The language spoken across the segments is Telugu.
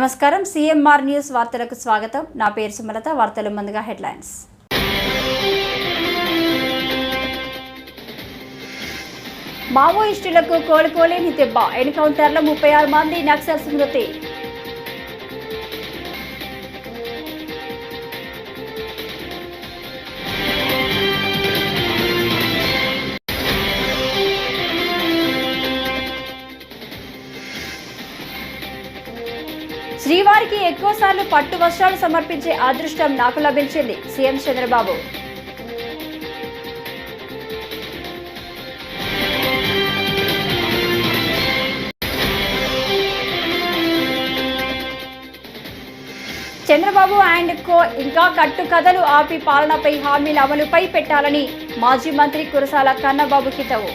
నమస్కారం సిఎంఆర్ న్యూస్ వార్తలకు స్వాగతం. నా పేరు సుమలత. వార్తలు ముందుగా హెడ్లైన్స్. మావోయిస్టులకు కోలుకోలేని దెబ్బ. ఎన్కౌంటర్లో 36 మంది నక్సల్స్ మృతి. శ్రీవారికి ఎక్కువసార్లు పట్టు వస్త్రాలు సమర్పించే అదృష్టం నాకు లభించింది. CM Chandrababu. Chandrababu and co ఇంకా కట్టు కథలు ఆపి పాలనపై హామీల అమలుపై పెట్టాలని మాజీ మంత్రి కురసాల కన్నబాబు హితవు.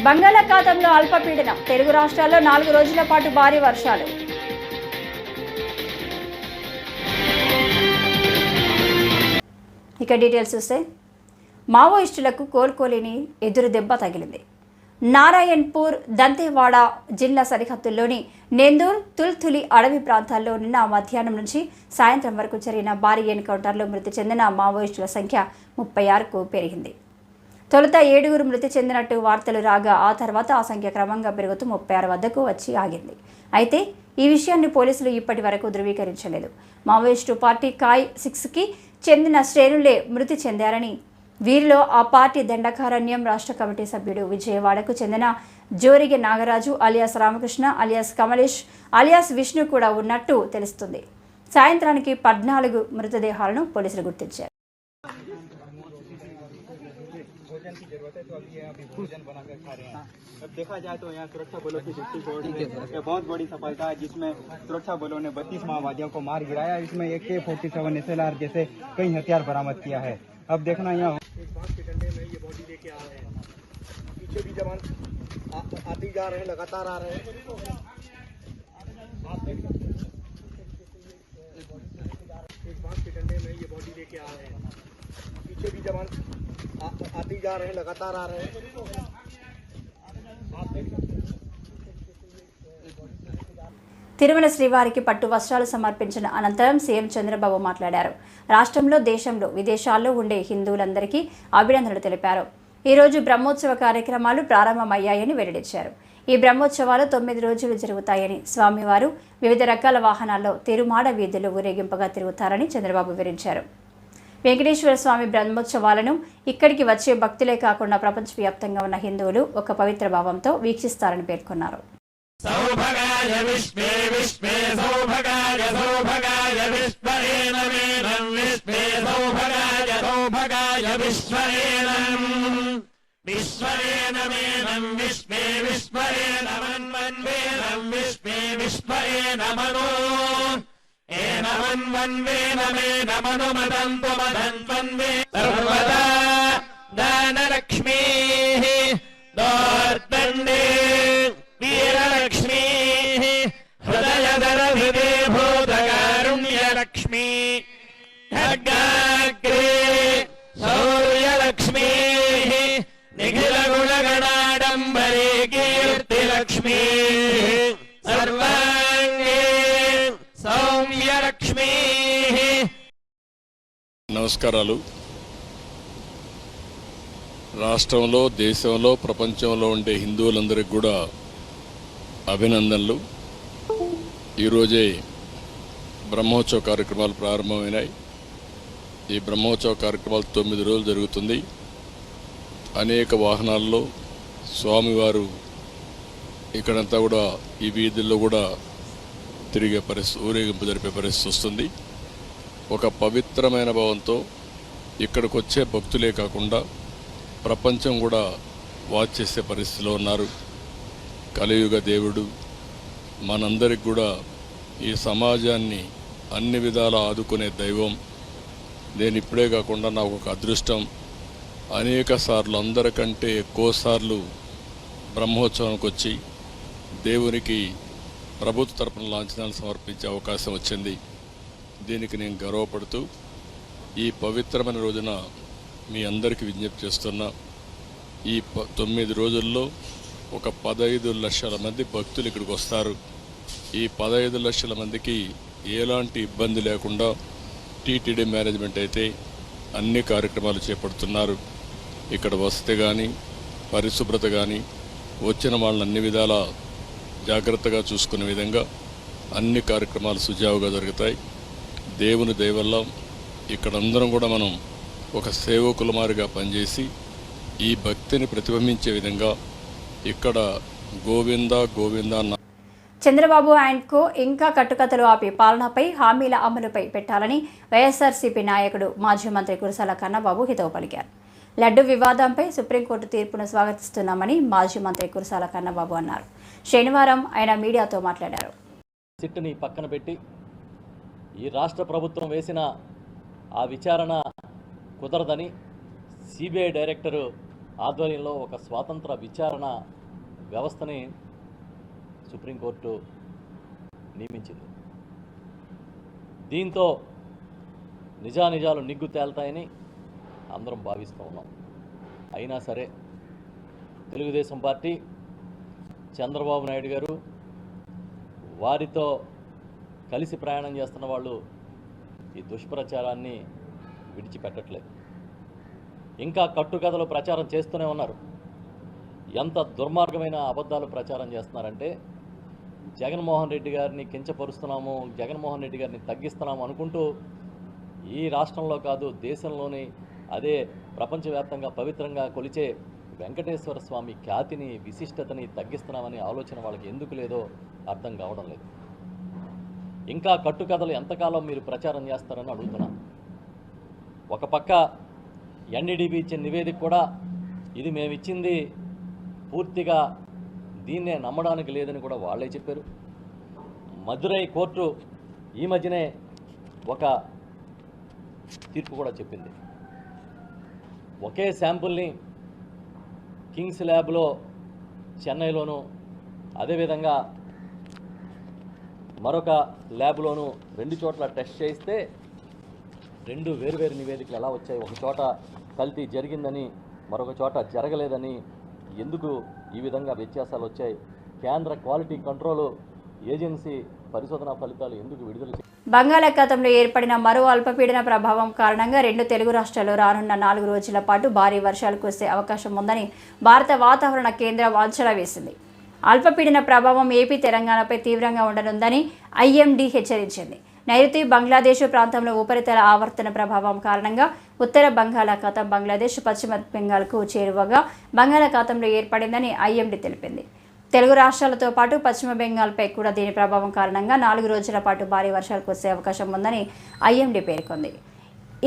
బంగాళాఖాతంలో అల్పపీడనం. తెలుగు రాష్ట్రాల్లో 4 రోజుల పాటు భారీ వర్షాలు. ఇక డీటెయిల్స్ చూస్తే, మావోయిస్టులకు కోలుకోలేని ఎదురు దెబ్బ తగిలింది. నారాయణపూర్, దంతేవాడ జిల్లా సరిహద్దుల్లోని నెందూర్, తుల్తులి అడవి ప్రాంతాల్లో నిన్న మధ్యాహ్నం నుంచి సాయంత్రం వరకు జరిగిన భారీ ఎన్కౌంటర్లో మృతి చెందిన మావోయిస్టుల సంఖ్య 36కు పెరిగింది. తొలుత 7 మృతి చెందినట్టు వార్తలు రాగా ఆ తర్వాత ఆ సంఖ్య క్రమంగా పెరుగుతూ 36 వద్దకు వచ్చి ఆగింది. అయితే ఈ విషయాన్ని పోలీసులు ఇప్పటి వరకు ధృవీకరించలేదు. మావోయిస్టు పార్టీ కాయ్ 6కి చెందిన శ్రేణులే మృతి చెందారని, వీరిలో ఆ పార్టీ దండకారణ్యం రాష్ట్ర కమిటీ సభ్యుడు, విజయవాడకు చెందిన Jorige Nagaraju alias Ramakrishna alias Kamlesh alias Vishnu కూడా ఉన్నట్టు తెలుస్తుంది. సాయంత్రానికి 14 మృతదేహాలను పోలీసులు గుర్తించారు. भोजन की जरूरत है तो अभी अभी भोजन बनाकर खा रहे हैं. अब देखा जाए तो यहाँ सुरक्षा बलों की ड्यूटी बोर्ड में बहुत बड़ी सफलता है, जिसमें सुरक्षा बलों ने 32 माओवादियों को मार गिराया. इसमें AK-47 SLR जैसे कई हथियार बरामद किया है. अब देखना यहाँ एक बात के डंडे में ये बॉडी लेके आ रहे हैं. पीछे भी जवान आते जा रहे हैं, लगातार आ रहे हैं. एक बात के डंडे में ये बॉडी लेके आ रहे हैं. पीछे भी जवान आते जा रहे हैं, लगातार आ रहे हैं. తిరుమల శ్రీవారికి పట్టు వస్త్రాలు సమర్పించిన అనంతరం సీఎం చంద్రబాబు మాట్లాడారు. రాష్ట్రంలో, దేశంలో, విదేశాల్లో ఉండే హిందువులందరికీ అభినందనలు తెలిపారు. ఈరోజు బ్రహ్మోత్సవ కార్యక్రమాలు ప్రారంభమయ్యాయని వెల్లడించారు. ఈ బ్రహ్మోత్సవాలు 9 రోజులు జరుగుతాయని, స్వామివారు వివిధ రకాల వాహనాల్లో తిరుమాడ వీధులు ఊరేగింపుగా తిరుగుతారని చంద్రబాబు వివరించారు. వెంకటేశ్వర స్వామి బ్రహ్మోత్సవాలను ఇక్కడికి వచ్చే భక్తులే కాకుండా ప్రపంచవ్యాప్తంగా ఉన్న హిందువులు ఒక పవిత్ర భావంతో వీక్షిస్తారని పేర్కొన్నారు. దానలక్ష్మీ దోర్దండే వీరలక్ష్మీ హృదయధర హృదే భూతకారుణ్యలక్ష్మీ ఖడ్గాగ్రే శౌర్యలక్ష్మీ నిఖిల గుణగణాడంబరే కీర్తిలక్ష్మీ సర్వాంగే సౌమ్యలక్ష్మీ. నమస్కారాలు. రాష్ట్రంలో, దేశంలో, ప్రపంచంలో ఉండే హిందువులందరికీ కూడా అభినందనలు. ఈరోజే బ్రహ్మోత్సవ కార్యక్రమాలు ప్రారంభమైనాయి. ఈ బ్రహ్మోత్సవ కార్యక్రమాలు 9 రోజులు జరుగుతుంది. అనేక వాహనాల్లో స్వామివారు ఇక్కడంతా కూడా ఈ వీధుల్లో కూడా తిరిగే పరిస్థితి, ఊరేగింపు జరిపే పరిస్థితి వస్తుంది. ఒక పవిత్రమైన భావంతో ఇక్కడికి వచ్చే భక్తులే కాకుండా ప్రపంచం కూడా వాచ్ చేసే పరిస్థితిలో ఉన్నారు. కలియుగ దేవుడు మనందరికి కూడా ఈ సమాజాన్ని అన్ని విధాలా ఆదుకునే దైవం. నేను ఇప్పుడే కాకుండా నాకు ఒక అదృష్టం, అనేక సార్లు, అందరికంటే ఎక్కువ సార్లు బ్రహ్మోత్సవానికి వచ్చి దేవునికి ప్రభుత్వ తరపున లాంఛనాలు సమర్పించే అవకాశం వచ్చింది. దీనికి నేను గర్వపడుతూ ఈ పవిత్రమైన రోజున మీ అందరికీ విజ్ఞప్తి చేస్తున్నా, ఈ 9 రోజుల్లో ఒక 15 లక్షల మంది భక్తులు ఇక్కడికి వస్తారు. ఈ 15 లక్షల మందికి ఎలాంటి ఇబ్బంది లేకుండా టీటీడీ మేనేజ్మెంట్ అయితే అన్ని కార్యక్రమాలు చేపడుతున్నారు. ఇక్కడ వసతి కానీ పరిశుభ్రత కానీ వచ్చిన వాళ్ళని అన్ని విధాలా జాగ్రత్తగా చూసుకునే విధంగా అన్ని కార్యక్రమాలు సుజావుగా జరుగుతాయి. దేవుని దయ వల్ల ఇక్కడ అందరం కూడా మనం ఒక సేవకులమారిగా పనిచేసి ఈ భక్తిని ప్రతిబింబించే విధంగా ఇక్కడ గోవింద గోవింద. చంద్రబాబు అండ్ కో ఇంకా కట్టుకథలు ఆపి పాలనపై హామీల అమలుపై పెట్టాలని వైఎస్ఆర్సీపీ నాయకుడు మాజీ మంత్రి కురసాల కన్నబాబు హితవు పలికారు. లడ్డు వివాదంపై సుప్రీంకోర్టు తీర్పును స్వాగతిస్తున్నామని మాజీ మంత్రి కురసాల కన్నబాబు అన్నారు. శనివారం ఆయన మీడియాతో మాట్లాడారు. సిట్టుని పక్కన పెట్టి ఈ రాష్ట్ర ప్రభుత్వం వేసిన ఆ విచారణ కుదరదని సిబిఐ డైరెక్టరు ఆధ్వర్యంలో ఒక స్వాతంత్ర విచారణ వ్యవస్థని సుప్రీంకోర్టు నియమించింది. దీంతో నిజానిజాలు నిగ్గు తేల్తాయని అందరం భావిస్తూ ఉన్నాం. అయినా సరే తెలుగుదేశం పార్టీ, చంద్రబాబు నాయుడు గారు, వారితో కలిసి ప్రయాణం చేస్తున్న వాళ్ళు ఈ దుష్ప్రచారాన్ని విడిచిపెట్టట్లేదు. ఇంకా కట్టుకథలు ప్రచారం చేస్తూనే ఉన్నారు. ఎంత దుర్మార్గమైన అబద్ధాలు ప్రచారం చేస్తున్నారంటే, జగన్మోహన్ రెడ్డి గారిని కించపరుస్తున్నాము, జగన్మోహన్ రెడ్డి గారిని తగ్గిస్తున్నాము అనుకుంటూ ఈ రాష్ట్రంలో కాదు దేశంలోని, అదే ప్రపంచవ్యాప్తంగా పవిత్రంగా కొలిచే వెంకటేశ్వర స్వామి ఖ్యాతిని, విశిష్టతని తగ్గిస్తున్నామనే ఆలోచన వాళ్ళకి ఎందుకు లేదో అర్థం కావడం లేదు. ఇంకా కట్టుకథలు ఎంతకాలం మీరు ప్రచారం చేస్తారని అడుగుతున్నా. ఒక పక్క ఎన్డీడీబీ ఇచ్చిన నివేదిక కూడా ఇది మేము ఇచ్చింది పూర్తిగా దీన్నే నమ్మడానికి లేదని కూడా వాళ్ళే చెప్పారు. మదురై కోర్టు ఈ మధ్యనే ఒక తీర్పు కూడా చెప్పింది. ఒకే శాంపుల్ని కింగ్స్ ల్యాబ్లో చెన్నైలోను, అదేవిధంగా మరొక ల్యాబ్లోను 2 చోట్ల టెస్ట్ చేయిస్తే 2 వేరువేరు నివేదికలు ఎలా వచ్చాయి? ఒక చోట కల్తీ జరిగిందని, మరొక చోట జరగలేదని. ఎందుకు ఈ విధంగా వ్యత్యాసాలు వచ్చాయి? కేంద్ర క్వాలిటీ కంట్రోల్ ఏజెన్సీ పరిశోధనా ఫలితాలు ఎందుకు విడుదల? బంగాళాఖాతంలో ఏర్పడిన మరో అల్పపీడన ప్రభావం కారణంగా 2 తెలుగు రాష్ట్రాల్లో రానున్న 4 రోజుల పాటు భారీ వర్షాలు కురిసే అవకాశం ఉందని భారత వాతావరణ కేంద్రం అంచనా వేసింది. అల్పపీడన ప్రభావం ఏపీ, తెలంగాణపై తీవ్రంగా ఉండనుందని ఐఎండీ హెచ్చరించింది. నైరుతి బంగ్లాదేశ్ ప్రాంతంలో ఉపరితల ఆవర్తన ప్రభావం కారణంగా ఉత్తర బంగాళాఖాతం బంగ్లాదేశ్, పశ్చిమ బెంగాల్కు చేరువగా బంగాళాఖాతంలో ఏర్పడిందని ఐఎండీ తెలిపింది. తెలుగు రాష్ట్రాలతో పాటు పశ్చిమ బెంగాల్పై కూడా దీని ప్రభావం కారణంగా 4 రోజుల పాటు భారీ వర్షాలు కురిసే అవకాశం ఉందని ఐఎండీ పేర్కొంది.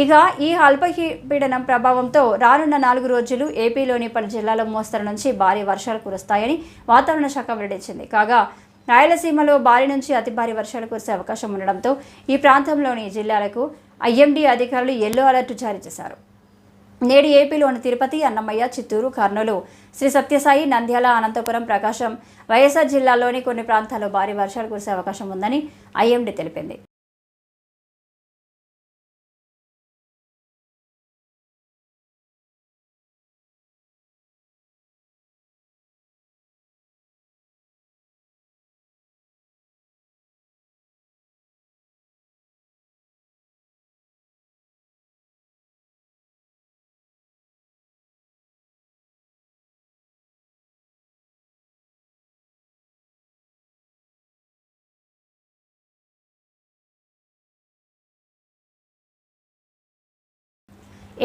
ఇక ఈ అల్పపీడనం ప్రభావంతో రానున్న 4 రోజులు ఏపీలోని పలు జిల్లాల్లో మోస్తరు నుంచి భారీ వర్షాలు కురుస్తాయని వాతావరణ శాఖ వెల్లడించింది. కాగా రాయలసీమలో భారీ నుంచి అతి భారీ వర్షాలు కురిసే అవకాశం ఉండడంతో ఈ ప్రాంతంలోని జిల్లాలకు ఐఎండీ అధికారులు యెల్లో అలర్ట్ జారీ చేశారు. నేడు ఏపీలోని తిరుపతి, అన్నమయ్య, చిత్తూరు, కర్నూలు, శ్రీ సత్యసాయి, నంద్యాల, అనంతపురం, ప్రకాశం, వైఎస్ఆర్ జిల్లాల్లోని కొన్ని ప్రాంతాల్లో భారీ వర్షాలు కురిసే అవకాశం ఉందని ఐఎండీ తెలిపింది.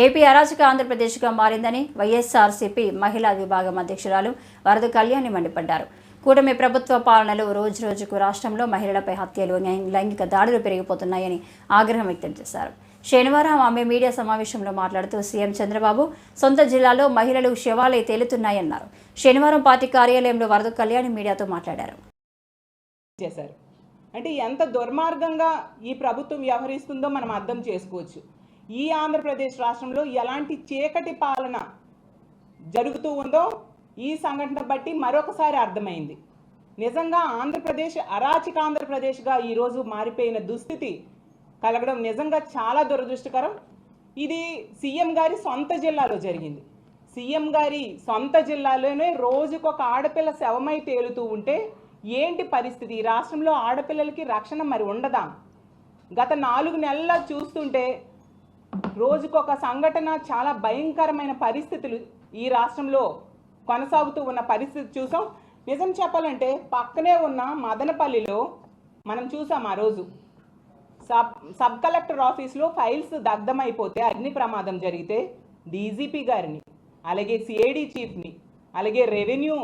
ఏపీ అరాచక ఆంధ్రప్రదేశ్గా మారిందని వైఎస్ఆర్సీపీ మహిళా విభాగం అధ్యక్షురాలు వరద కళ్యాణి మండిపడ్డారు. కూటమి ప్రభుత్వ పాలనలో రోజురోజుకు రాష్ట్రంలో మహిళలపై హత్యలు, లైంగిక దాడులు పెరిగిపోతున్నాయని ఆగ్రహం వ్యక్తం చేశారు. శనివారం ఆమె మీడియా సమావేశంలో మాట్లాడుతూ సీఎం చంద్రబాబు సొంత జిల్లాలో మహిళలు శవాలే తేలుతున్నాయన్నారు. శనివారం పార్టీ కార్యాలయంలో వరద కళ్యాణి మీడియాతో మాట్లాడారు. అంటే ఎంత దుర్మార్గంగా ఈ ప్రభుత్వం వ్యవహరిస్తుందో మనం అర్థం చేసుకోవచ్చు. ఈ ఆంధ్రప్రదేశ్ రాష్ట్రంలో ఎలాంటి చీకటి పాలన జరుగుతూ ఉందో ఈ సంఘటన బట్టి మరొకసారి అర్థమైంది. నిజంగా ఆంధ్రప్రదేశ్ అరాచక ఆంధ్రప్రదేశ్గా ఈరోజు మారిపోయిన దుస్థితి కలగడం నిజంగా చాలా దురదృష్టకరం. ఇది సీఎం గారి సొంత జిల్లాలో జరిగింది. సీఎం గారి సొంత జిల్లాలోనే రోజుకొక ఆడపిల్ల శవమై తేలుతూ ఉంటే ఏంటి పరిస్థితి? ఈ రాష్ట్రంలో ఆడపిల్లలకి రక్షణ మరి ఉండదా? గత 4 నెలల చూస్తుంటే రోజుకొక సంఘటన, చాలా భయంకరమైన పరిస్థితులు ఈ రాష్ట్రంలో కొనసాగుతూ ఉన్న పరిస్థితి చూసాం. నిజం చెప్పాలంటే పక్కనే ఉన్న మదనపల్లిలో మనం చూసాం ఆ రోజు సబ్ కలెక్టర్ ఆఫీస్లో ఫైల్స్ దగ్ధమైపోతే, అగ్ని ప్రమాదం జరిగితే డీజీపీ గారిని, అలాగే సిఐడి చీఫ్ని, అలాగే రెవెన్యూ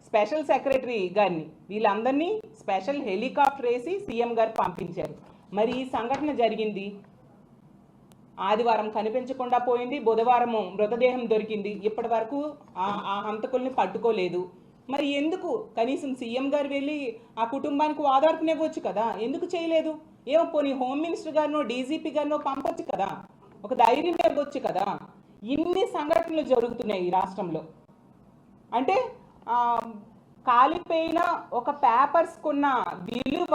స్పెషల్ సెక్రటరీ గారిని, వీళ్ళందరినీ స్పెషల్ హెలికాప్టర్ వేసి సీఎం గారు పంపించారు. మరి ఈ సంఘటన జరిగింది ఆదివారం, కనిపించకుండా పోయింది. బుధవారం మృతదేహం దొరికింది. ఇప్పటి వరకు ఆ హంతకుల్ని పట్టుకోలేదు. మరి ఎందుకు? కనీసం సీఎం గారు వెళ్ళి ఆ కుటుంబానికి ఓదార్పునివ్వచ్చు కదా, ఎందుకు చేయలేదు? ఏమో పోనీ హోమ్ మినిస్టర్ గారినో డీజీపీ గారినో పంపొచ్చు కదా, ఒక ధైర్యం ఇవ్వచ్చు కదా. ఇన్ని సంఘటనలు జరుగుతున్నాయి ఈ రాష్ట్రంలో. అంటే కాలిపోయిన ఒక పేపర్స్కున్న విలువ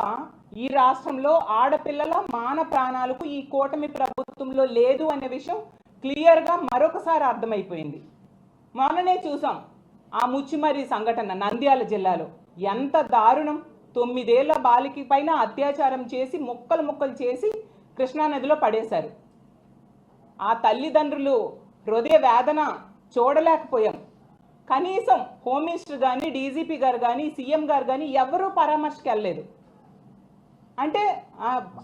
ఈ రాష్ట్రంలో ఆడపిల్లల మాన ప్రాణాలకు ఈ కూటమి ప్రభుత్వంలో లేదు అనే విషయం క్లియర్గా మరొకసారి అర్థమైపోయింది. మొన్ననే చూసాం ఆ ముచ్చిమరి సంఘటన నంద్యాల జిల్లాలో. ఎంత దారుణం! 9 ఏళ్ల బాలిక పైన అత్యాచారం చేసి ముక్కలు ముక్కలు చేసి కృష్ణానదిలో పడేశారు. ఆ తల్లిదండ్రులు హృదయ వేదన చూడలేకపోయాం. కనీసం హోమ్ మినిస్టర్ కానీ, డీజీపీ గారు కానీ, సీఎం గారు కానీ ఎవరూ పరామర్శకి వెళ్ళలేదు. అంటే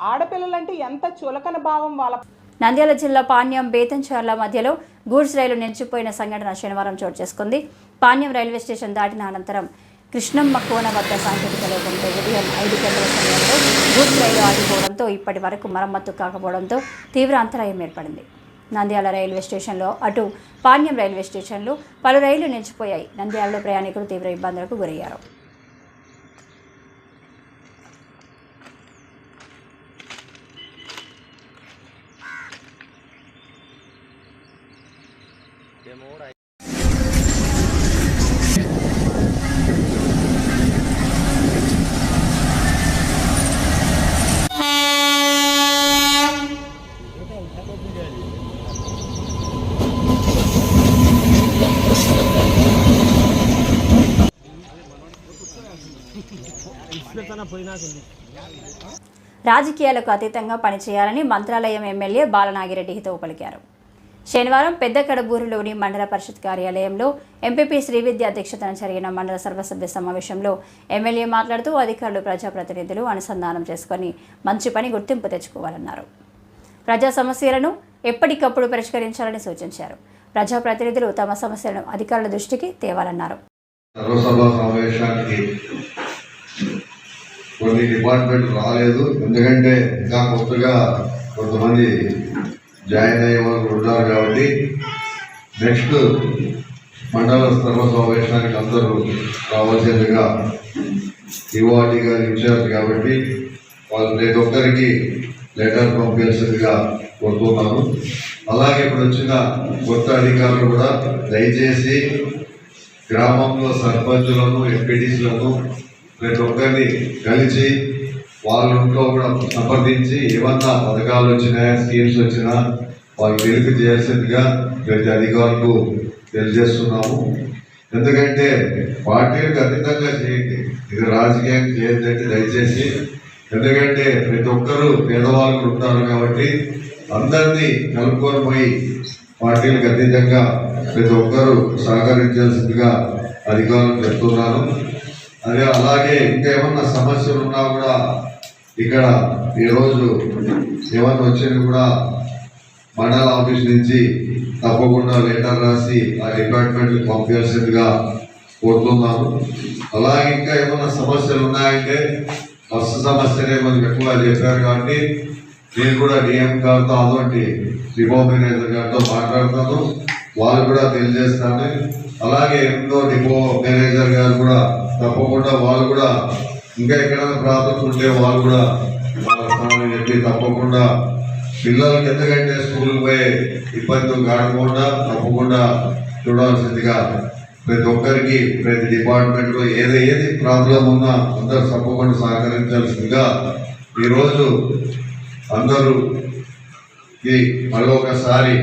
ఆడపిల్లలంటే ఎంత చులకన భావం వాళ్ళ. నంద్యాల జిల్లా పాణ్యం బేతంచర్ల మధ్యలో గూడ్స్ రైలు నిలిచిపోయిన సంఘటన శనివారం చోటు చేసుకుంది. పాణ్యం రైల్వే స్టేషన్ దాటిన అనంతరం కృష్ణమ్మ కోన వద్ద సాంకేతిక లోపంతో ఉదయం 5 గంటల సమయంలో గూడ్స్ రైలు ఆగిపోవడంతో ఇప్పటి వరకు మరమ్మతు కాకపోవడంతో తీవ్ర అంతరాయం ఏర్పడింది. నంద్యాల రైల్వే స్టేషన్లో అటు పాణ్యం రైల్వే స్టేషన్లో పలు రైళ్లు నిలిచిపోయాయి. నంద్యాలలో ప్రయాణికులు తీవ్ర ఇబ్బందులకు గురయ్యారు. రాజకీయాలకు అతీతంగా పనిచేయాలని మంత్రాలయం ఎమ్మెల్యే బాలనాగిరెడ్డి హితవు పలికారు. శనివారం పెద్దకడబూరులోని మండల పరిషత్ కార్యాలయంలో ఎంపీపీ శ్రీవిద్య అధ్యక్షతన జరిగిన మండల సర్వసభ్య సమావేశంలో ఎమ్మెల్యే మాట్లాడుతూ అధికారులు ప్రజాప్రతినిధులు అనుసంధానం చేసుకుని మంచి పని గుర్తింపు తెచ్చుకోవాలన్నారు. ప్రజా సమస్యలను ఎప్పటికప్పుడు పరిష్కరించాలని సూచించారు. ప్రజాప్రతినిధులు తమ సమస్యలను అధికారుల దృష్టికి తేవాలన్నారు. కొన్ని డిపార్ట్మెంట్ రాలేదు, ఎందుకంటే ఇంకా కొత్తగా కొంతమంది జాయిన్ అయ్యే వాళ్ళు ఉన్నారు కాబట్టి నెక్స్ట్ మండల సర్వ సమావేశానికి అందరూ రావాల్సిందిగా ఈవాటి గారి ఇన్ఛార్జ్ కాబట్టి వాళ్ళు ప్రతి ఒక్కరికి లెటర్ పంపించాల్సిందిగా కోరుతున్నాను. అలాగే ఇప్పుడు వచ్చిన కొత్త అధికారులు కూడా దయచేసి గ్రామంలో సర్పంచులను, ఎంపీటీసీలను ప్రతి ఒక్కరిని కలిసి వాళ్ళ ఇంట్లో కూడా సంప్రదించి ఏమన్నా పథకాలు వచ్చినా, స్కీమ్స్ వచ్చినా వాళ్ళు తెలిపి చేయాల్సిందిగా ప్రతి అధికారులకు తెలియజేస్తున్నాము. ఎందుకంటే పార్టీలకు అతీతంగా చేయండి, ఇది రాజకీయం చేయదంటే దయచేసి. ఎందుకంటే ప్రతి ఒక్కరూ పేదవాళ్ళు ఉంటారు కాబట్టి అందరినీ కలుపుకొని పోయి పార్టీలకు అతీతంగా ప్రతి ఒక్కరూ సహకరించాల్సిందిగా అధికారులు చెప్తున్నాను. అదే అలాగే ఇంకా ఏమన్నా సమస్యలు ఉన్నా కూడా ఇక్కడ ఈరోజు ఏమన్నా వచ్చినా కూడా మండల ఆఫీస్ నుంచి తప్పకుండా లెటర్ రాసి ఆ డిపార్ట్మెంట్కి పంపించాల్సిందిగా కోరుతున్నాను. అలాగే ఇంకా ఏమన్నా సమస్యలు ఉన్నాయంటే బస్సు సమస్యనే మనకు ఎక్కువ చెప్పారు కాబట్టి నేను కూడా డిఎం గారితో అటువంటి డిపో మేనేజర్ గారితో మాట్లాడుతాను, వాళ్ళు కూడా తెలియజేస్తాను. అలాగే ఎన్నో డిపో మేనేజర్ గారు కూడా తప్పకుండా వాళ్ళు కూడా ఇంకా ఎక్కడైనా ప్రాబ్లమ్స్ ఉంటే వాళ్ళు కూడా వాళ్ళని చెప్పి తప్పకుండా పిల్లలకి ఎందుకంటే స్కూల్కి పోయే ఇబ్బందులు కాకుండా తప్పకుండా చూడాల్సిందిగా ప్రతి ఒక్కరికి ప్రతి డిపార్ట్మెంట్లో ఏది ప్రాబ్లం ఉన్నా అందరూ తప్పకుండా సహకరించాల్సిందిగా ఈరోజు అందరూకి మరొకసారి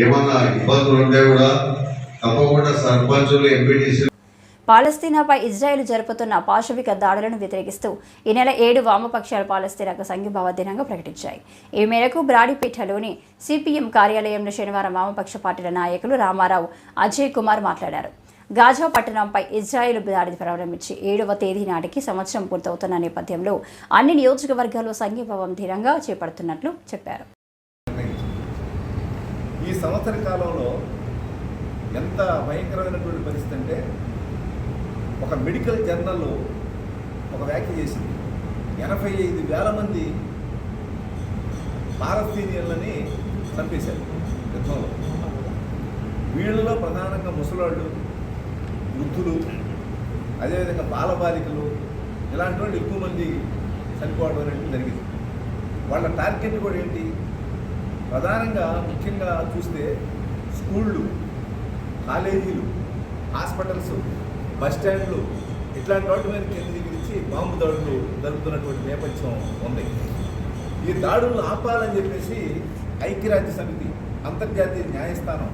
ఏమన్నా ఇబ్బందులు ఉంటే కూడా తప్పకుండా సర్పంచులు ఎంపీటీసీ పాలస్తీనాపై ఇజ్రాయెల్ జరుపుతున్న పాశవిక దాడులను వ్యతిరేకిస్తూ ఈ నెల 7 వామపక్షాలు పాలస్తీనాకు సంఘీభావ దినంగా ప్రకటించాయి. ఈ మేరకు బ్రాడీపేటలోని సిపిఎం కార్యాలయంలో శనివారం వామపక్ష పార్టీల నాయకులు రామారావు, అజయ్ కుమార్ మాట్లాడారు. గాజా పట్టణంపై ఇజ్రాయెల్ దాడి ప్రారంభించి 7వ తేదీ నాటికి సంవత్సరం పూర్తవుతున్న నేపథ్యంలో అన్ని నియోజకవర్గాల్లో సంఘీభావం దినంగా చేపడుతున్నట్లు చెప్పారు. ఈ సంవత్సర కాలంలో ఎంత భయంకరమైనటువంటి పరిస్థితి అంటే ఒక మెడికల్ జర్నల్ ఒక వ్యాఖ్య చేసింది. 85,000 మంది పాలస్తీనియన్లని చంపేశారు యుద్ధంలో. వీళ్ళలో ప్రధానంగా ముసలాళ్ళు, వృద్ధులు, అదేవిధంగా బాలబాలికలు ఇలాంటి వాళ్ళు ఎక్కువ మంది చనిపోవడం అనేది జరిగింది. వాళ్ళ టార్గెట్ కూడా ఏంటి? ప్రధానంగా ముఖ్యంగా చూస్తే స్కూళ్ళు, కాలేజీలు, హాస్పిటల్స్, బస్ స్టాండ్లు ఇట్లాంటి వాటి మీద కేంద్రీకరించి బాంబు దాడులు జరుగుతున్నటువంటి నేపథ్యం ఉంది. ఈ దాడులను ఆపాలని చెప్పేసి ఐక్యరాజ్య సమితి, అంతర్జాతీయ న్యాయస్థానం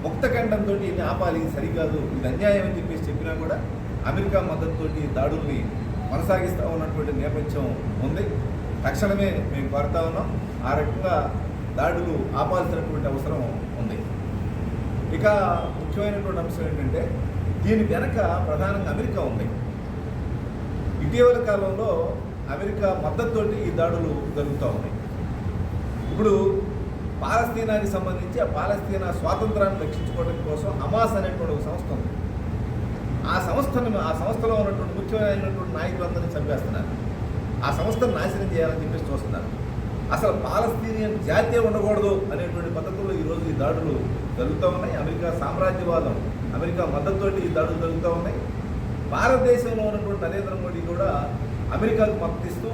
ముక్తఖండంతో ఇది ఆపాలి, సరికాదు, ఇది అన్యాయం అని చెప్పేసి చెప్పినా కూడా అమెరికా మద్దతుతో దాడుల్ని కొనసాగిస్తూ ఉన్నటువంటి నేపథ్యం ఉంది. తక్షణమే మేము కోరుతా ఉన్నాం, ఆ రకంగా దాడులు ఆపాల్సినటువంటి అవసరం ఉంది. ఇక ముఖ్యమైనటువంటి అంశం ఏంటంటే దీని వెనక ప్రధానంగా అమెరికా ఉంది. ఇటీవల కాలంలో అమెరికా మద్దతుతోటి ఈ దాడులు జరుగుతూ ఉన్నాయి. ఇప్పుడు పాలస్తీనాకి సంబంధించి ఆ పాలస్తీనా స్వాతంత్రాన్ని రక్షించుకోవడం కోసం హమాస్ అనేటువంటి ఒక సంస్థ ఉంది. ఆ సంస్థలో ఉన్నటువంటి ముఖ్యమైనటువంటి నాయకులందరినీ చంపేస్తున్నారు. ఆ సంస్థను నాశనం చేయాలని చెప్పేసి చూస్తున్నారు. అసలు పాలస్తీనియన్ జాతీయం ఉండకూడదు అనేటువంటి పద్ధతుల్లో ఈరోజు ఈ దాడులు జరుగుతూ ఉన్నాయి. అమెరికా సామ్రాజ్యవాదం, అమెరికా మద్దతుతోటి ఈ దాడులు జరుగుతూ ఉన్నాయి. భారతదేశంలో ఉన్నటువంటి నరేంద్ర మోడీ కూడా అమెరికాకు మద్దతిస్తూ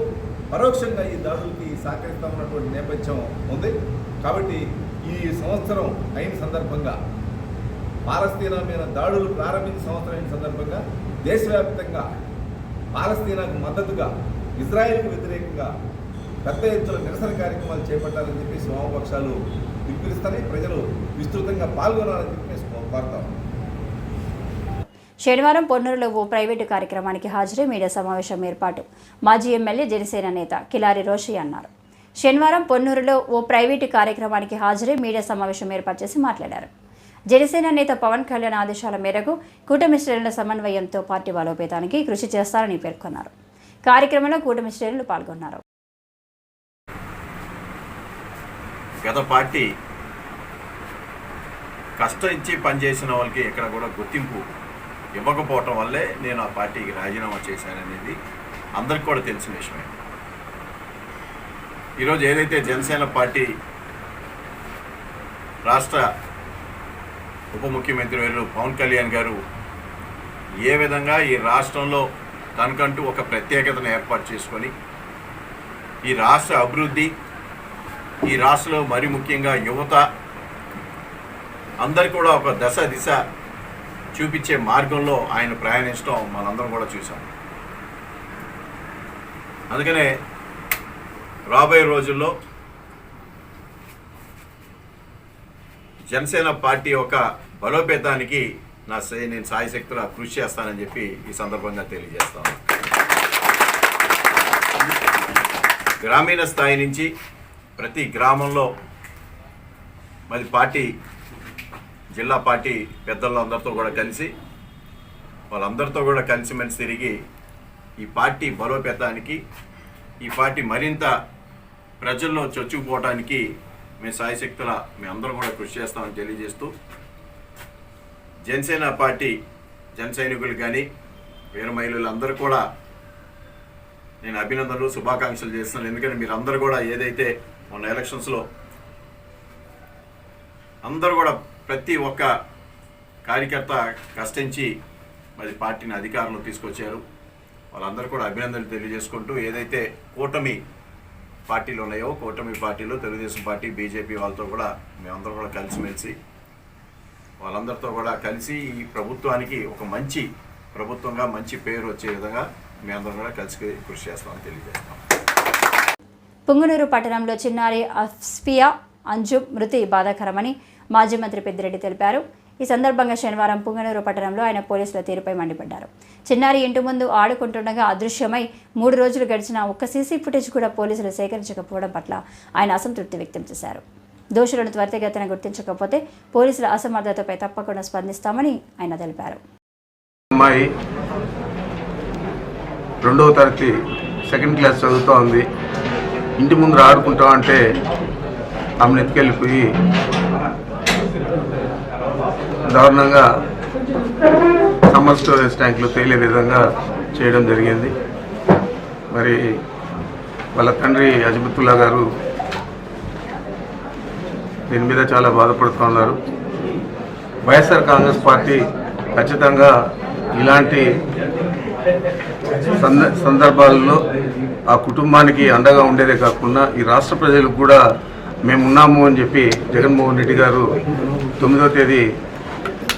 పరోక్షంగా ఈ దాడులకి సహకరిస్తూ ఉన్నటువంటి నేపథ్యం ఉంది. కాబట్టి ఈ సంవత్సరం అయిన సందర్భంగా, పాలస్తీనా మీద దాడులు ప్రారంభించిన సంవత్సరం అయిన సందర్భంగా దేశవ్యాప్తంగా పాలస్తీనాకు మద్దతుగా, ఇజ్రాయెల్కి వ్యతిరేకంగా పెద్ద ఎత్తున నిరసన కార్యక్రమాలు చేపట్టాలని చెప్పేసి వామపక్షాలు పిలుపునిస్తాయి. ప్రజలు విస్తృతంగా పాల్గొనాలని చెప్పేసి కోరుతాం. శనివారం పొన్నూరులో ఓ ప్రైవేటు కార్యక్రమానికి హాజరై మీడియా సమావేశం ఏర్పాటు మాజీ ఎమ్మెల్యే జనసేన నేత కిలారి రోషయ్య అన్నారు. శనివారం పొన్నూరులో ఓ ప్రైవేటు కార్యక్రమానికి హాజరై మీడియా సమావేశం ఏర్పాటు చేసి మాట్లాడారు. జనసేన నేత పవన్ కళ్యాణ్ ఆదేశాల మేరకు కూటమి శ్రేణుల సమన్వయంతో పార్టీ బలోపేతానికి కృషి చేస్తారని పేర్కొన్నారు. కార్యక్రమంలో కూటమి శ్రేణులు పాల్గొన్నారు. గత పార్టీ కష్టించి పనిచేసిన వాళ్ళకి ఎక్కడ కూడా గుర్తింపు ఇవ్వకపోవటం వల్లే నేను ఆ పార్టీకి రాజీనామా చేశాననేది అందరికీ కూడా తెలిసిన విషయమే. ఈరోజు ఏదైతే జనసేన పార్టీ రాష్ట్ర ఉప ముఖ్యమంత్రి వర్యులు పవన్ కళ్యాణ్ గారు ఏ విధంగా ఈ రాష్ట్రంలో తనకంటూ ఒక ప్రత్యేకతను ఏర్పాటు చేసుకొని ఈ రాష్ట్ర అభివృద్ధి, ఈ రాష్ట్రంలో మరి ముఖ్యంగా యువత అందరికీ కూడా ఒక దశ దిశ చూపించే మార్గంలో ఆయన ప్రయాణించడం మనందరం కూడా చూసాం. అందుకనే రాబోయే రోజుల్లో జనసేన పార్టీ యొక్క బలోపేతానికి నేను సాయశక్తులా కృషి చేస్తానని చెప్పి ఈ సందర్భంగా తెలియజేస్తాను. గ్రామీణ స్థాయి నుంచి ప్రతి గ్రామంలో మరి పార్టీ, జిల్లా పార్టీ పెద్దలందరితో కూడా కలిసి, వాళ్ళందరితో కూడా కలిసిమెలిసి తిరిగి ఈ పార్టీ బలోపేతానికి, ఈ పార్టీ మరింత ప్రజల్లో చొచ్చుకుపోవడానికి మేము సాయశక్తుల మేము అందరం కూడా కృషి చేస్తామని తెలియజేస్తూ, జనసేన పార్టీ జన సైనికులు కానీ వీర మహిళలందరూ కూడా నేను అభినందనలు, శుభాకాంక్షలు చేస్తున్నాను. ఎందుకంటే మీరు అందరూ కూడా ఏదైతే మొన్న ఎలక్షన్స్లో అందరూ కూడా ప్రతి ఒక్క కార్యకర్త కష్టించి మరి పార్టీని అధికారంలో తీసుకొచ్చారు. వాళ్ళందరూ కూడా అభినందనలు తెలియజేసుకుంటూ, ఏదైతే కూటమి పార్టీలు ఉన్నాయో కూటమి పార్టీలో తెలుగుదేశం పార్టీ, బీజేపీ వాళ్ళతో కూడా మేమందరం కూడా కలిసిమెలిసి వాళ్ళందరితో కూడా కలిసి ఈ ప్రభుత్వానికి ఒక మంచి ప్రభుత్వంగా మంచి పేరు వచ్చే విధంగా మీ అందరం కూడా కలిసి కృషి చేస్తామని తెలియజేస్తాం. పుంగనూరు పట్టణంలో చిన్నారి అస్ఫియా అంజుమ్ మృతి బాధాకరమని మాజీ మంత్రి పెద్దిరెడ్డి తెలిపారు. ఈ సందర్భంగా శనివారం పుంగనూరు పట్టణంలో ఆయన పోలీసుల తీరుపై మండిపడ్డారు. చిన్నారి ఇంటి ముందు ఆడుకుంటుండగా అదృశ్యమై 3 రోజులు గడిచిన ఒక్క సీసీ ఫుటేజ్ కూడా పోలీసులు సేకరించకపోవడం పట్ల ఆయన అసంతృప్తి వ్యక్తం చేశారు. దోషులను త్వరితగతిన గుర్తించకపోతే పోలీసుల అసమర్థతపై తప్పకుండా స్పందిస్తామని ఆయన తెలిపారు. అమ్మాయి 2వ తరగతి 2nd క్లాస్ చదువుతూ ఉంది. ఇంటి ముందు ఆడుకుంటా అంటే ఆమెను ఎత్తుకెళ్ళిపోయి దారుణంగా సమ్మర్ స్టోరేజ్ ట్యాంకులో తేలే విధంగా చేయడం జరిగింది. మరి వాళ్ళ తండ్రి అజ్మతుల్లా గారు దీని మీద చాలా బాధపడుతూ ఉన్నారు. వైఎస్ఆర్ కాంగ్రెస్ పార్టీ ఖచ్చితంగా ఇలాంటి సందర్భాల్లో ఆ కుటుంబానికి అండగా ఉండేదే కాకుండా ఈ రాష్ట్ర ప్రజలకు కూడా మేమున్నాము అని చెప్పి జగన్మోహన్ రెడ్డి గారు 9వ తేదీ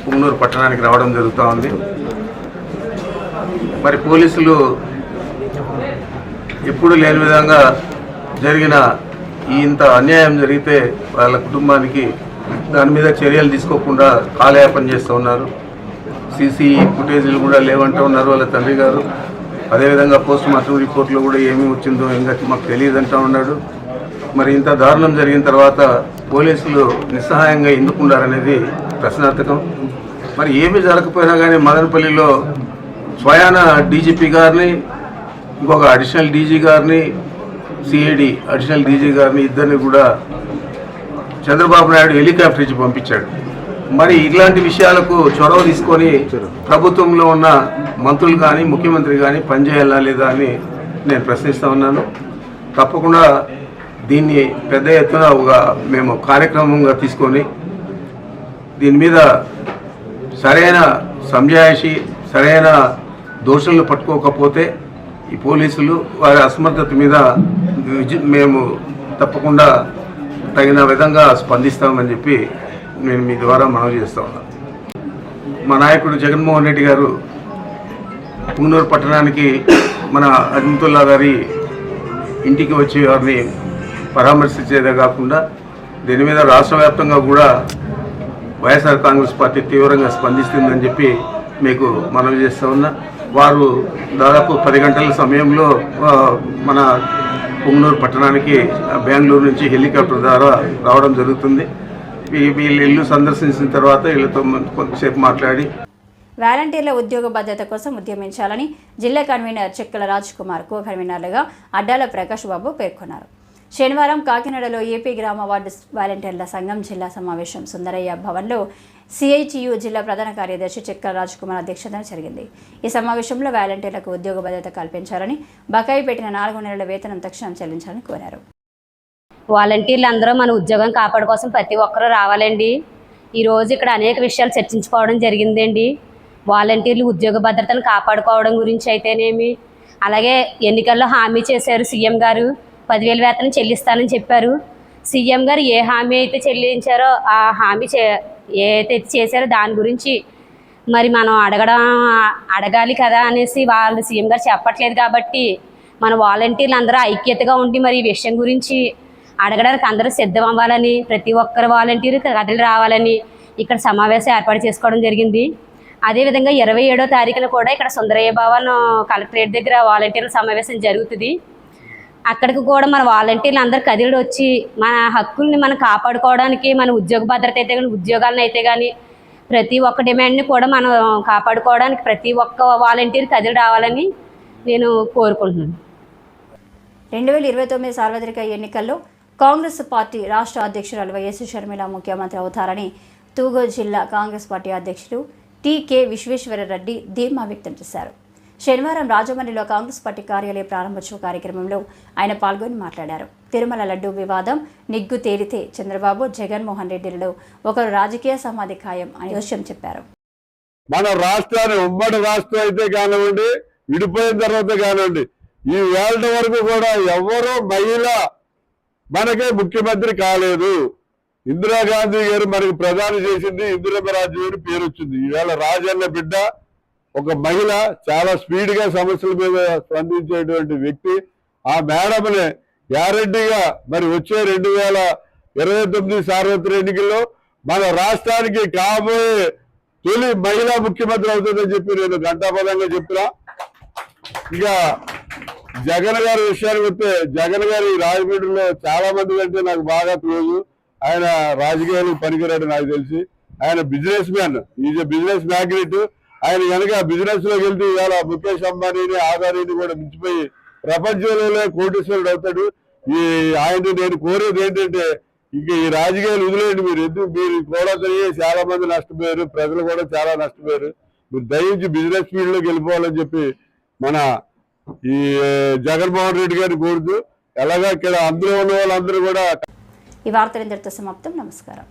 పుంగనూరు పట్టణానికి రావడం జరుగుతూ ఉంది. మరి పోలీసులు ఎప్పుడు లేని విధంగా జరిగిన ఇంత అన్యాయం జరిగితే వాళ్ళ కుటుంబానికి దాని మీద చర్యలు తీసుకోకుండా కాలయాపన చేస్తూ ఉన్నారు. సీసీ ఫుటేజీలు కూడా లేవంటూ ఉన్నారు వాళ్ళ తండ్రి గారు. అదేవిధంగా పోస్ట్ మార్టం రిపోర్ట్లో కూడా ఏమి వచ్చిందో ఇంకా మాకు తెలియదంటూ ఉన్నాడు. మరి ఇంత దారుణం జరిగిన తర్వాత పోలీసులు నిస్సహాయంగా ఎందుకున్నారనేది ప్రశ్నార్థకం. మరి ఏమీ జరగకపోయినా కానీ మదనపల్లిలో స్వయాన డీజీపీ గారిని, ఇంకొక అడిషనల్ డీజీ గారిని, సిఐడి అడిషనల్ డీజీ గారిని ఇద్దరిని కూడా చంద్రబాబు నాయుడు హెలికాప్టర్ ఇచ్చి పంపించాడు. మరి ఇలాంటి విషయాలకు చొరవ తీసుకొని ప్రభుత్వంలో ఉన్న మంత్రులు కానీ ముఖ్యమంత్రి కానీ పనిచేయాలా లేదా అని నేను ప్రశ్నిస్తూ ఉన్నాను. తప్పకుండా దీన్ని పెద్ద ఎత్తున మేము కార్యక్రమంగా తీసుకొని దీని మీద సరైన సంజాయిషి సరైన దోషులను పట్టుకోకపోతే ఈ పోలీసులు వారి అసమర్థత మీద మేము తప్పకుండా తగిన విధంగా స్పందిస్తామని చెప్పి నేను మీ ద్వారా మనవి చేస్తా ఉన్నాను. మా నాయకుడు జగన్మోహన్ రెడ్డి గారు పుంగనూరు పట్టణానికి మన అజ్మతుల్లా గారి ఇంటికి వచ్చి వారిని పరామర్శించేదే కాకుండా దీని మీద రాష్ట్ర వ్యాప్తంగా కూడా వైఎస్ఆర్ కాంగ్రెస్ పార్టీ తీవ్రంగా స్పందిస్తుందని చెప్పి మీకు మనవి చేస్తూ ఉన్నా. వారు దాదాపు 10 గంటల సమయంలో మన పుంగనూరు పట్టణానికి బెంగళూరు నుంచి హెలికాప్టర్ ద్వారా రావడం జరుగుతుంది. వీళ్ళ ఇల్లు సందర్శించిన తర్వాత వీళ్ళతో కొంతసేపు మాట్లాడి వాలంటీర్ల ఉద్యోగ భద్రత కోసం ఉద్యమించాలని జిల్లా కన్వీనర్ చెక్కల రాజ్ కుమార్, కో కన్వీనర్లుగా అడ్డాల ప్రకాష్ బాబు పేర్కొన్నారు. శనివారం కాకినాడలో ఏపీ గ్రామ వార్డు వాలంటీర్ల సంఘం జిల్లా సమావేశం సుందరయ్య భవన్లో సిఐటియు జిల్లా ప్రధాన కార్యదర్శి చెక్కల రాజ్ కుమార్ అధ్యక్షతన జరిగింది. ఈ సమావేశంలో వాలంటీర్లకు ఉద్యోగ భద్రత కల్పించాలని, బకాయి పెట్టిన 4 నెలల వేతనం తక్షణం చెల్లించాలని కోరారు. వాలంటీర్లు అందరూ మన ఉద్యోగం కాపాడు కోసం ప్రతి ఒక్కరూ రావాలండి. ఈరోజు ఇక్కడ అనేక విషయాలు చర్చించుకోవడం జరిగిందండి. వాలంటీర్లు ఉద్యోగ భద్రతను కాపాడుకోవడం గురించి అయితేనేమి, అలాగే ఎన్నికల్లో హామీ చేశారు సీఎం గారు 10,000 వేతనం చెల్లిస్తానని చెప్పారు. సీఎం గారు ఏ హామీ అయితే చెల్లించారో ఆ హామీ ఏదైతే చేశారో దాని గురించి మరి మనం అడగాలి కదా అనేసి వాళ్ళు సీఎం గారు చెప్పట్లేదు. కాబట్టి మన వాలంటీర్లు అందరూ ఐక్యతగా ఉండి మరి ఈ విషయం గురించి అడగడానికి అందరూ సిద్ధం అవ్వాలని, ప్రతి ఒక్కరు వాలంటీర్ కథలు రావాలని ఇక్కడ సమావేశం ఏర్పాటు చేసుకోవడం జరిగింది. అదేవిధంగా 27వ తారీఖున కూడా ఇక్కడ సుందరయ్య భవన్ కలెక్టరేట్ దగ్గర వాలంటీర్ల సమావేశం జరుగుతుంది. అక్కడికి కూడా మన వాలంటీర్లు అందరు కదిలి వచ్చి మన హక్కుల్ని మనం కాపాడుకోవడానికి, మన ఉద్యోగ భద్రత అయితే కానీ ఉద్యోగాలను అయితే కానీ ప్రతి ఒక్క డిమాండ్ని కూడా మనం కాపాడుకోవడానికి ప్రతి ఒక్క వాలంటీర్ కదిలి రావాలని నేను కోరుకుంటున్నాను. 2029 సార్వత్రిక ఎన్నికల్లో కాంగ్రెస్ పార్టీ రాష్ట్ర అధ్యక్షురాలు వైఎస్ షర్మిల ముఖ్యమంత్రి అవుతారని తూగో జిల్లా కాంగ్రెస్ పార్టీ అధ్యక్షుడు టి.కె. విశ్వేశ్వరరెడ్డి ధీమా వ్యక్తం చేశారు. శనివారం రాజమండ్రిలో కాంగ్రెస్ పార్టీ కార్యాలయ ప్రారంభోత్సవ కార్యక్రమంలో ఆయన పాల్గొని మాట్లాడారు. తిరుమల లడ్డూ వివాదం నిగ్గు తేలితే చంద్రబాబు, జగన్మోహన్ రెడ్డిలలో ఒకరు రాజకీయ సమాధి ఖాయం అని విషయం చెప్పారు. మన రాష్ట్రాన్ని ఉమ్మడి రాష్ట్రం అయితే కానివ్వండి, విడిపోయిన తర్వాత కానివ్వండి, ఈ వేళ వరకు కూడా ఎవరో మహిళ మనకే ముఖ్యమంత్రి కాలేదు. ఇందిరాగాంధీ గారు మనకి ప్రధాని చేసింది ఇందిరమ్మ రాజ్యం అని పేరు వచ్చింది. ఈవేళ రాజన్న బిడ్డ ఒక మహిళ, చాలా స్పీడ్ గా సమస్యల మీద స్పందించేటువంటి వ్యక్తి. ఆ మేడంనే గ్యారంటీగా మరి వచ్చే 2029 సార్వత్రిక ఎన్నికల్లో మన రాష్ట్రానికి కాబోయే తొలి మహిళా ముఖ్యమంత్రి అవుతుందని చెప్పి నేను ఘంటాపదంగా చెప్తున్నా. ఇక జగన్ గారి విషయానికి వస్తే, జగన్ గారి రాజమండ్రిలో చాలా మంది కంటే నాకు బాగా క్లోజ్. ఆయన రాజకీయాలకు పనికిరాడు నాకు తెలిసి. ఆయన businessman, is business magnate. ఆయన కనుక బిజినెస్ లోకి వెళ్తే ఇవాళ ముఖేష్ అంబానీని, ఆదానీని కూడా మించిపోయి ప్రపంచంలో కోటీశ్వరుడు అవుతాడు. ఆయన నేను కోరేది ఏంటంటే, ఇక ఈ రాజకీయాలు వదిలేయండి. మీరు కూడా చాలా మంది నష్టపోయారు, ప్రజలు కూడా చాలా నష్టపోయారు. మీరు దయించి బిజినెస్ ఫీల్డ్ లోకి వెళ్ళిపోవాలని చెప్పి మన ఈ జగన్మోహన్ రెడ్డి గారిని కోరుతూ, ఎలాగా ఇక్కడ అందులో ఉన్న వాళ్ళందరూ కూడా. ఈ వార్తలు ఇంతటితో సమాప్తం. నమస్కారం.